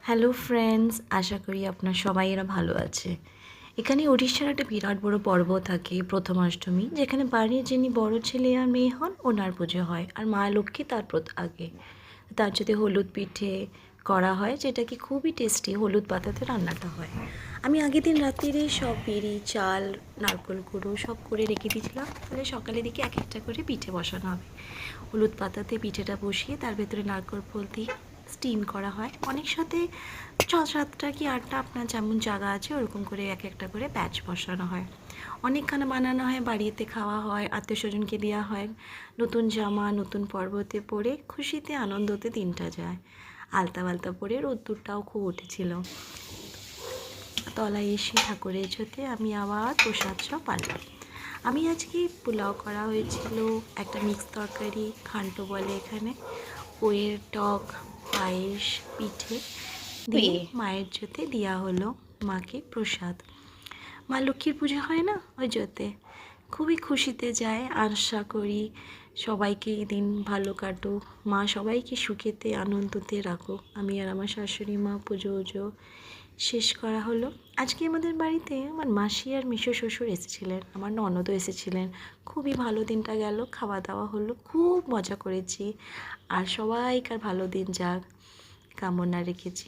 Hello friends, আশা করি আপনার সবাই এরা ভালো আছে। এখানে উড়িষ্যার একটা বিরাট বড় পর্ব থাকে প্রথমাষ্টমী, যেখানে বাড়ির যিনি বড় ছেলে আর মেয়ে হন ওনার পুজো হয়, আর মা লক্ষ্মী তার আগে তার যদি হলুদ পিঠে করা হয়, যেটা কি খুবই টেস্টি, হলুদ পাতাতে রান্নাটা হয়। আমি আগের দিন রাত্রিরে সব বিড়ি চাল নারকেল গুঁড়ো সব করে রেখে দিয়েছিলাম, তাহলে সকালের দিকে এক একটা করে পিঠে বসানো হবে। হলুদ পাতাতে পিঠেটা বসিয়ে তার ভেতরে নারকেল ফুল দিয়ে স্টিম করা হয়। অনেক সাথে 6-7টা কি 8টা আপনার যেমন জায়গা আছে ওরকম করে এক একটা করে ব্যাচ বসানো হয়। অনেকখানা বানানো হয়, বাড়িতে খাওয়া হয়, আত্মীয় স্বজনকে দেওয়া হয়। নতুন জামা নতুন পর্বতে পরে খুশিতে আনন্দতে দিনটা যায়। আলতা বালতা পরে রোদ্দুরটাও খুব উঠেছিল। তলায় এসে ঠাকুরের সাথে আমি আবার প্রসাদ সব আনলাম। আমি আজকে পোলাও করা হয়েছিল, একটা মিক্স তরকারি, ঘান্ট বলে এখানে, ওয়ের টক, পায়েস, পিঠে দিয়ে মায়ের জোতে দেওয়া হলো মাকে প্রসাদ। মা লক্ষ্মীর পুজো হয় না, ওই জোতে খুবই খুশিতে যায়। আশা করি সবাইকে এই দিন ভালো কাটুক, মা সবাইকে সুখেতে আনন্দতে রাখুক। আমি আর আমার শাশুড়ি মা পুজো শেষ করা হলো। আজকে আমাদের বাড়িতে আমার মাসি আর মিশো শ্বশুর এসেছিলেন, আমার ননদও এসেছিলেন। খুবই ভালো দিনটা গেল, খাওয়া দাওয়া হলো, খুব মজা করেছি। আর সবাইকার ভালো দিন যাক কামনা রেখেছি।